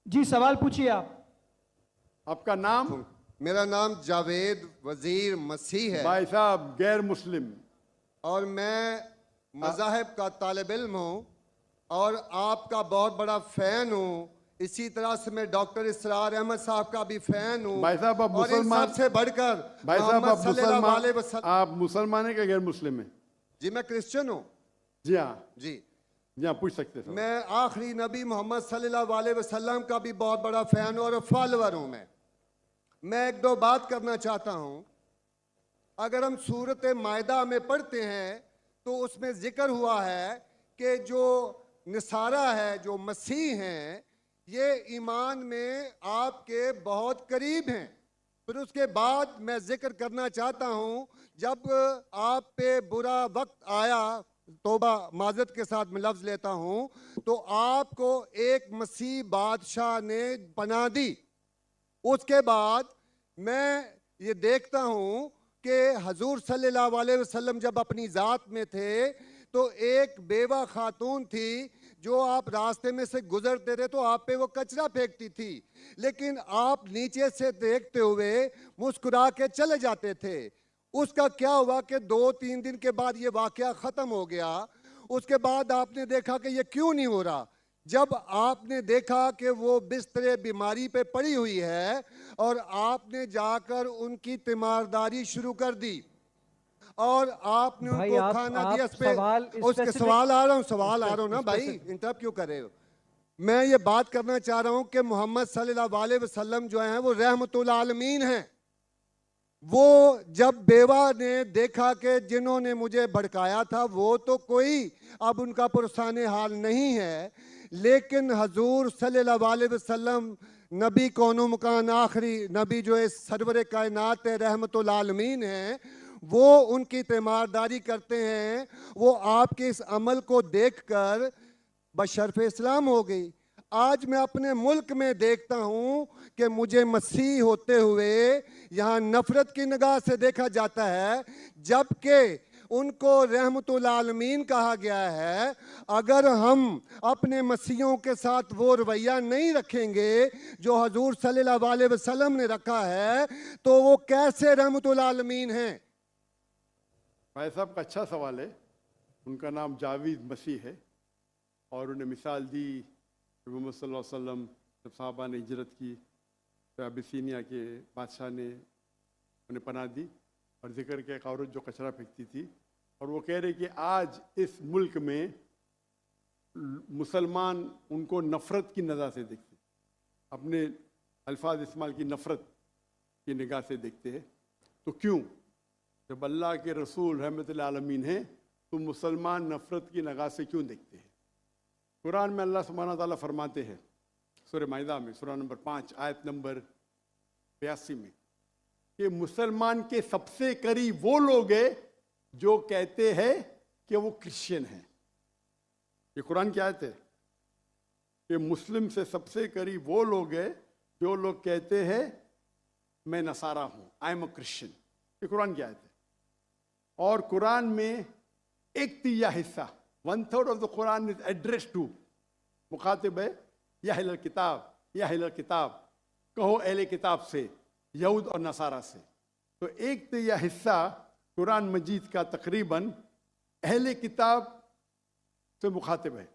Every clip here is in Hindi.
जी सवाल पूछिए आप। आपका नाम? मेरा नाम जावेद वजीर मसीह है भाई साहब गैर मुस्लिम। और मैं मज़ाहिब का तालिब इल्म हूँ और आपका बहुत बड़ा फ़ैन हूँ। इसी तरह से मैं डॉक्टर इसरार अहमद साहब का भी फ़ैन हूँ। भाई साहब आप और इन मुसलमान, सबसे बढ़कर भाई साहब मोहम्मद आप सल्लल्लाहु मुसलमान, अलैहि वसल्लम। आप मुसलमान है क्या गैर मुस्लिम है? जी मैं क्रिश्चियन हूँ। जी हाँ, जी जी हाँ, पूछ सकते हैं। मैं आखिरी नबी मोहम्मद सल्लल्लाहु अलैहि वसल्लम का भी बहुत बड़ा फ़ैन हूँ और फॉलोअर हूँ। मैं एक दो बात करना चाहता हूँ। अगर हम सूरत मायदा में पढ़ते हैं तो उसमें जिक्र हुआ है कि जो नसारा है, जो मसीह हैं, ये ईमान में आपके बहुत करीब हैं। फिर उसके बाद मैं जिक्र करना चाहता हूँ, जब आप पे बुरा वक्त आया, तोबा माजरत के साथ मैं लफ्ज़ लेता हूँ, तो आपको एक मसीह बादशाह ने पनाह दी। उसके बाद मैं ये देखता हूँ कि हजूर सल्लल्लाहु अलैहि वसल्लम जब अपनी ज़ात में थे तो एक बेवा खातून थी जो आप रास्ते में से गुजरते थे तो आप पे वो कचरा फेंकती थी, लेकिन आप नीचे से देखते हुए मुस्कुरा के चले जाते थे। उसका क्या हुआ कि 2-3 दिन के बाद ये वाक़या ख़त्म हो गया। उसके बाद आपने देखा कि ये क्यों नहीं हो रहा। जब आपने देखा कि वो बिस्तरे बीमारी पे पड़ी हुई है और आपने जाकर उनकी तीमारदारी शुरू कर दी और आपने भाई उनको आप खाना दिया। आप इस पे सवाल उसके स्पेसिफिक सवाल आ रहा हूँ, सवाल आ रहा हूँ ना भाई, इंटरप्ट क्यों कर रहे हो? मैं ये बात करना चाह रहा हूँ कि मोहम्मद सल्लल्लाहु अलैहि वसल्लम जो हैं वो रहमतुल आलमीन हैं। वो जब बेवा ने देखा कि जिन्होंने मुझे भड़काया था वो तो कोई अब उनका पुरसाने हाल नहीं है, लेकिन हजूर सल्लल्लाहु अलैहि वसल्लम नबी कौनो मकान आखिरी नबी जो है सरवर कायनात है, रहमतुल आलमीन हैं, वो उनकी तीमारदारी करते हैं। वो आपके इस अमल को देखकर बशरफ इस्लाम हो गई। आज मैं अपने मुल्क में देखता हूँ कि मुझे मसीह होते हुए यहाँ नफरत की निगाह से देखा जाता है, जबकि उनको रहमतुल आलमीन कहा गया है। अगर हम अपने मसीहों के साथ वो रवैया नहीं रखेंगे जो हजूर सल्लल्लाहु अलैहि वसल्लम ने रखा है तो वो कैसे रहमतुल आलमीन हैं? भाई साहब का अच्छा सवाल है। उनका नाम जावेद मसीह है और उन्हें मिसाल दी कि मोहम्मद सल्लल्लाहु अलैहि वसल्लम जब साहबा ने हिजरत की तो अबिसीनिया के बादशाह ने उन्हें पनाह दी और जिक्र किया एक औरत जो कचरा फेंकती थी, और वो कह रहे कि आज इस मुल्क में मुसलमान उनको नफ़रत की नज़र से देखते, अपने अल्फाज इस्तेमाल की नफ़रत की निगाह से देखते हैं। तो क्यों, जब अल्लाह के रसूल रहमतुल आलमीन हैं तो मुसलमान नफ़रत की निगाह से क्यों देखते हैं? कुरान में अल्लाह सुब्हानहू व तआला फरमाते हैं सूरह माइदा में सूरह नंबर 5 आयत नंबर 82 में कि मुसलमान के सबसे करीब वो लोग हैं जो कहते हैं कि वो क्रिश्चियन हैं। ये कुरान की आयत है कि मुस्लिम से सबसे करीब वो लोग हैं जो लोग कहते हैं मैं नसारा हूँ, आई एम अ क्रिश्चियन। ये कुरान की आयत है। और कुरान में एक तिया हिस्सा 1/3 of the Quran is addressed to, मुखातिब है या अहले किताब, या अहले किताब, कहो अहले किताब से, यहूद और नसारा से। तो एक तिया हिस्सा कुरान मजीद का तकरीबन अहले किताब से मुखातिब है।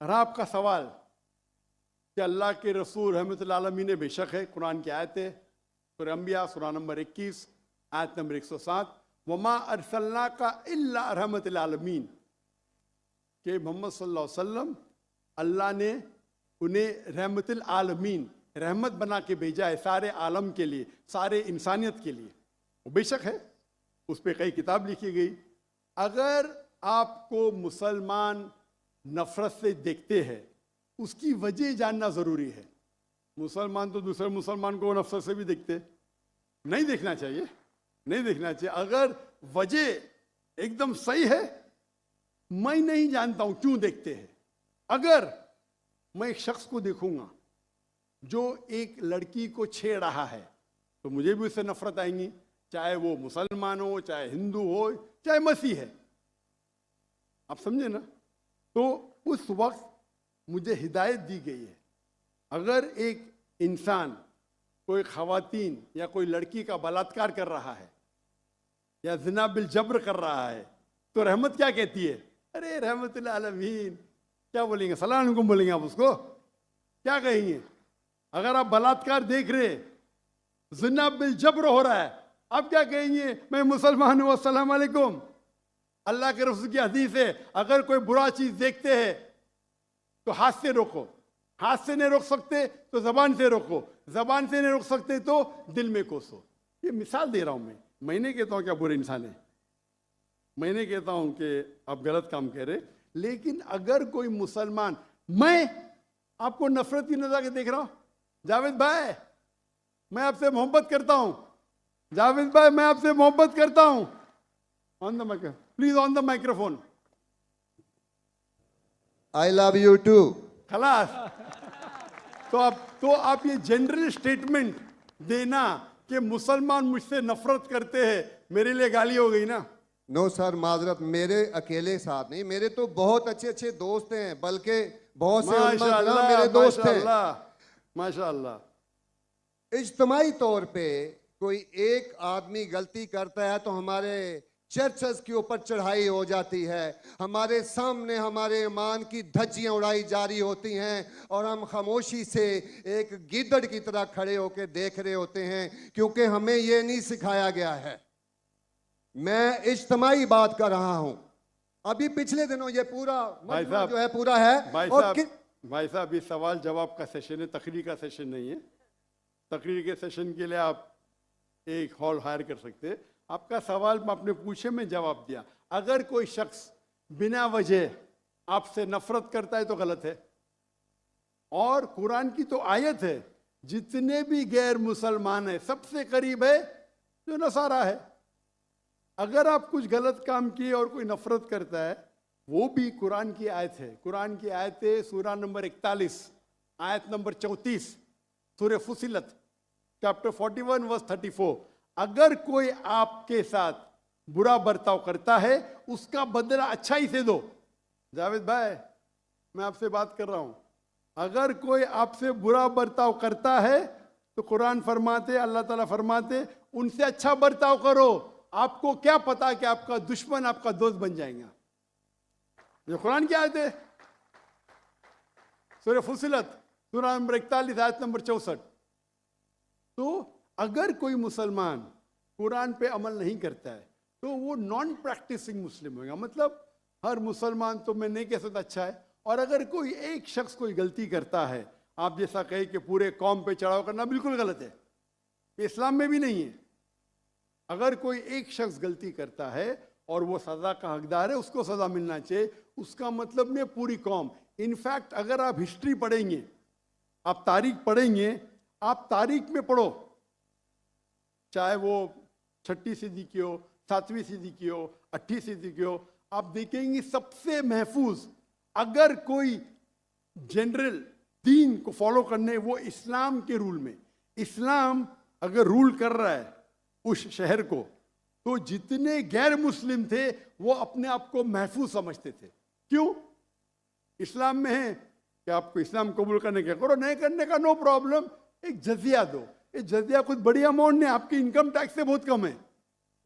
और आपका सवाल कि अल्लाह के रसूल रहमतुल आलमीन ने, बेशक है, कुरान की आयत है सूरह अंबिया सूरह नंबर 21 आयत नंबर 107, वमा अरसलना का इल्ला रहमतुल आलमीन, कि मोहम्मद सल्लल्लाहु अलैहि वसल्लम अल्लाह ने उन्हें रहमतुल आलमीन, रहमत बना के भेजा है सारे आलम के लिए, सारे इंसानियत के लिए। वो बेशक है, उस पर कई किताब लिखी गई। अगर आपको मुसलमान नफरत से देखते हैं, उसकी वजह जानना ज़रूरी है। मुसलमान तो दूसरे मुसलमान को नफरत से भी देखते, नहीं देखना चाहिए, नहीं देखना चाहिए। अगर वजह एकदम सही है, मैं नहीं जानता हूं क्यों देखते हैं। अगर मैं एक शख्स को देखूंगा जो एक लड़की को छेड़ रहा है तो मुझे भी उससे नफरत आएंगी, चाहे वो मुसलमान हो, चाहे हिंदू हो, चाहे मसीह है। आप समझे ना? तो उस वक्त मुझे हिदायत दी गई है अगर एक इंसान कोई खवातीन या कोई लड़की का बलात्कार कर रहा है या जिना बिल जब्र कर रहा है, तो रहमत क्या कहती है? अरे रहमतुल आलमीन। क्या बोलेंगे? सलाम अलैकुम बोलेंगे आप उसको? क्या कहेंगे? अगर आप बलात्कार देख रहे, जिना बिल जब्र हो रहा है, आप क्या कहेंगे? मैं मुसलमान हूँ, अस्सलाम वालेकुम। अल्लाह के रसूल की हदीस है, अगर कोई बुरा चीज देखते हैं तो हाथ से रोको, हाथ से नहीं रोक सकते तो जबान से रोको, जबान से नहीं रोक सकते तो दिल में कोसो। ये मिसाल दे रहा हूं मैं नहीं कहता हूं कि आप बुरे इंसान है, मैं नहीं कहता हूं कि आप गलत काम कह रहे, लेकिन अगर कोई मुसलमान, मैं आपको नफरत की नजर के देख रहा हूं, जावेद भाई मैं आपसे मोहब्बत करता हूं, जावेद भाई मैं आपसे मोहब्बत करता हूं, on the microphone please, on the microphone, I love you too. खलास। तो आप ये जनरल स्टेटमेंट देना कि मुसलमान मुझसे नफरत करते हैं, मेरे लिए गाली हो गई ना? नो सर, माजरत, मेरे अकेले साथ नहीं, मेरे तो बहुत अच्छे अच्छे दोस्त हैं, बल्कि बहुत से उलमा कराम मेरे दोस्त हैं। माशाअल्लाह। इज्तमाई तौर पे कोई एक आदमी गलती करता है तो हमारे चर्चेस के ऊपर चढ़ाई हो जाती है, हमारे सामने हमारे ईमान की धज्जियां उड़ाई जारी होती हैं और हम खामोशी से एक गिद्दड़ की तरह खड़े होकर देख रहे होते हैं, क्योंकि हमें यह नहीं सिखाया गया है। मैं इज्तमाई बात कर रहा हूं। अभी पिछले दिनों ये पूरा मजमा जो है पूरा है। भाई साहब ये सवाल जवाब का सेशन है, तकरीर का सेशन नहीं है। तकरीर के सेशन के लिए आप एक हॉल हायर कर सकते हैं। आपका सवाल आपने पूछे, मैं जवाब दिया। अगर कोई शख्स बिना वजह आपसे नफरत करता है तो गलत है, और कुरान की तो आयत है, जितने भी गैर मुसलमान है सबसे करीब है जो नसारा है। अगर आप कुछ गलत काम किए और कोई नफरत करता है, वो भी कुरान की आयत है। कुरान की आयत है सूरा नंबर 41 आयत नंबर 34 सूरह फुसिलत चैप्टर 41 वर्स 34। अगर कोई आपके साथ बुरा बर्ताव करता है उसका बदला अच्छाई से दो। जावेद भाई मैं आपसे बात कर रहा हूं, अगर कोई आपसे बुरा बर्ताव करता है तो कुरान फरमाते, अल्लाह ताला फरमाते, उनसे अच्छा बर्ताव करो। आपको क्या पता कि आपका दुश्मन आपका दोस्त बन जाएगा। ये कुरान की आयत है, सूरह फुसिलत सूरा नंबर 41 आयत नंबर 64। तो अगर कोई मुसलमान कुरान पे अमल नहीं करता है तो वो नॉन प्रैक्टिसिंग मुस्लिम होगा। मतलब हर मुसलमान तो मैं नहीं कह सकता अच्छा है, और अगर कोई एक शख्स कोई गलती करता है, आप जैसा कहे कि पूरे कौम पे चढ़ाव करना बिल्कुल गलत है, इस्लाम में भी नहीं है। अगर कोई एक शख्स गलती करता है और वो सजा का हकदार है, उसको सजा मिलना चाहिए। उसका मतलब नहीं पूरी कौम। इनफैक्ट अगर आप हिस्ट्री पढ़ेंगे, आप तारीख पढ़ेंगे, आप तारीख में पढ़ो, चाहे वो 6वीं सदी की हो, 7वीं सदी की हो, 8वीं सदी की हो, आप देखेंगे सबसे महफूज अगर कोई जनरल दीन को फॉलो करने, वो इस्लाम के रूल में। इस्लाम अगर रूल कर रहा है उस शहर को, तो जितने गैर मुस्लिम थे वो अपने आप को महफूज समझते थे। क्यों? इस्लाम में है कि आपको इस्लाम कबूल करने का करो, नहीं करने का नो प्रॉब्लम, एक जजिया दो। ये जजिया कुछ बड़ी अमाउंट नहीं, आपकी इनकम टैक्स से बहुत कम है।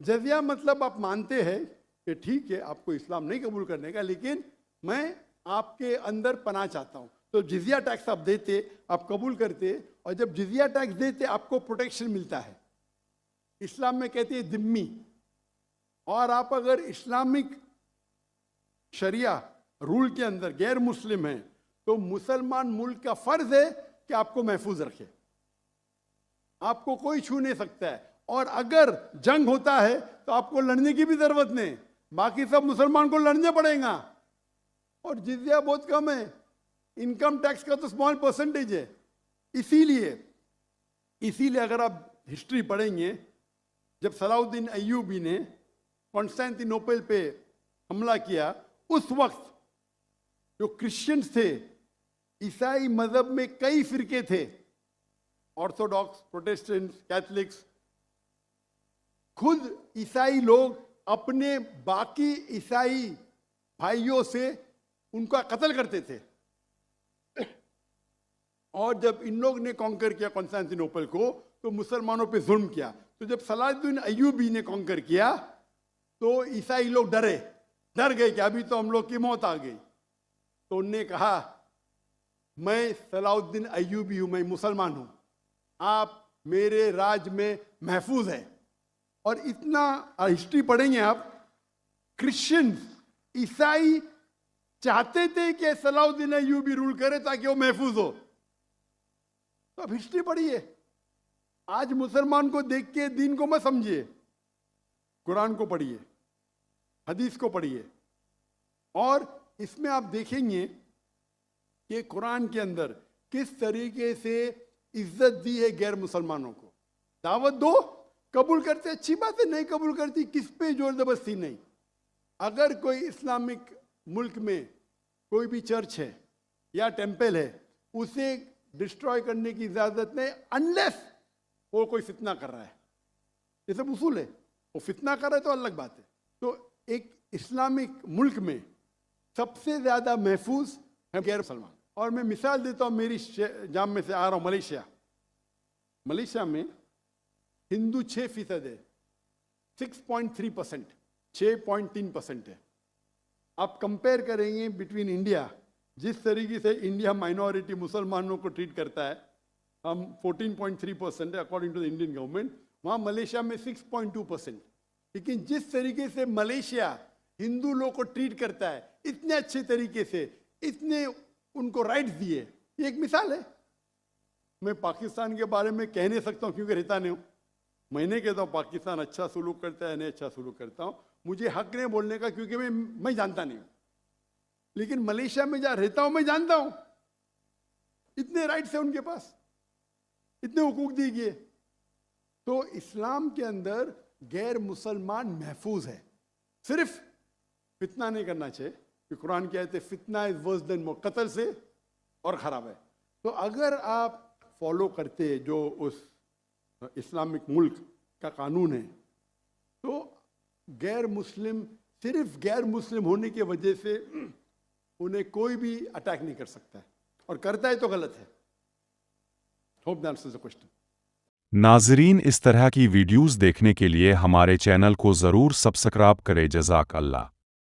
जजिया मतलब आप मानते हैं कि ठीक है आपको इस्लाम नहीं कबूल करने का, लेकिन मैं आपके अंदर पनाह चाहता हूँ। तो जिजिया टैक्स आप देते, आप कबूल करते, और जब जिजिया टैक्स देते आपको प्रोटेक्शन मिलता है। इस्लाम में कहते हैं जिम्मी। और आप अगर इस्लामिक शरिया रूल के अंदर गैर मुस्लिम हैं तो मुसलमान मुल्क का फर्ज है कि आपको महफूज रखे, आपको कोई छू नहीं सकता है। और अगर जंग होता है तो आपको लड़ने की भी जरूरत नहीं, बाकी सब मुसलमान को लड़ने पड़ेगा। और जिजिया बहुत कम है, इनकम टैक्स का तो स्मॉल परसेंटेज है। इसीलिए अगर आप हिस्ट्री पढ़ेंगे, जब सलाउद्दीन अय्यूबी ने कॉन्स्टेंटिनोपल पे हमला किया, उस वक्त जो क्रिश्चियंस थे, ईसाई मजहब में कई फिरके थे, ऑर्थोडॉक्स, प्रोटेस्टेंट, कैथलिक्स, खुद ईसाई लोग अपने बाकी ईसाई भाइयों से उनका कत्ल करते थे। और जब इन लोग ने कॉन्कर किया कॉन्स्टेंटिनोपल को तो मुसलमानों पे जुल्म किया। तो जब सलाहुद्दीन अय्यूबी ने कॉन्कर किया तो ईसाई लोग डर गए कि अभी तो हम लोग की मौत आ गई। तो उनने कहा मैं सलाहुद्दीन अय्यूबी हूं, मैं मुसलमान हूं, आप मेरे राज में महफूज है। और इतना हिस्ट्री पढ़ेंगे आप, क्रिश्चियंस ईसाई चाहते थे कि सलाहुद्दीन अय्यूबी रूल करे ताकि वो महफूज हो। तो अब हिस्ट्री पढ़िए, आज मुसलमान को देख के दीन को मत समझिए, कुरान को पढ़िए, हदीस को पढ़िए। और इसमें आप देखेंगे कि कुरान के अंदर किस तरीके से इज्जत दी है गैर मुसलमानों को। दावत दो, कबूल करते अच्छी बात है, नहीं कबूल करती किस पे जोर जबरदस्ती नहीं। अगर कोई इस्लामिक मुल्क में कोई भी चर्च है या टेंपल है, उसे डिस्ट्रॉय करने की इजाजत नहीं, अनलेस वो कोई फितना कर रहा है। ये सब उसूल है। वो फितना कर रहा है तो अलग बात है। तो एक इस्लामिक मुल्क में सबसे ज्यादा महफूज है गैर मुसलमान। और मैं मिसाल देता हूँ, मेरी जाम में से आ रहा हूँ मलेशिया में हिंदू 6% है, 6.3%, 6.3% है। आप कंपेयर करेंगे बिटवीन इंडिया, जिस तरीके से इंडिया माइनॉरिटी मुसलमानों को ट्रीट करता है, हम 14.3% है according to the Indian government, वहाँ मलेशिया में 6.2%। लेकिन जिस तरीके से मलेशिया हिंदू लोग को ट्रीट करता है, इतने अच्छे तरीके से, इतने उनको राइट्स दिए, ये एक मिसाल है। मैं पाकिस्तान के बारे में कह नहीं सकता हूँ क्योंकि रहता नहीं हूँ। मैं नहीं कहता हूँ पाकिस्तान अच्छा सुलूक करता है, नहीं अच्छा सुलूक करता हूँ, मुझे हक नहीं बोलने का क्योंकि मैं जानता नहीं हूँ। लेकिन मलेशिया में जहाँ रहता हूँ मैं जानता हूँ, इतने राइट्स है उनके पास, इतने हुकूक दिए गए। तो इस्लाम के अंदर गैर मुसलमान महफूज है। सिर्फ फितना नहीं करना चाहिए कि कुरान की आयत है फितना इज वर्स देन मोर, कत्ल से और खराब है। तो अगर आप फॉलो करते जो उस इस्लामिक मुल्क का कानून है, तो गैर मुस्लिम, सिर्फ गैर मुस्लिम होने की वजह से उन्हें कोई भी अटैक नहीं कर सकता है, और करता है तो गलत है। Hope that answers the question. नाजरीन, इस तरह की वीडियोस देखने के लिए हमारे चैनल को ज़रूर सब्सक्राइब करें। जज़ाक अल्लाह।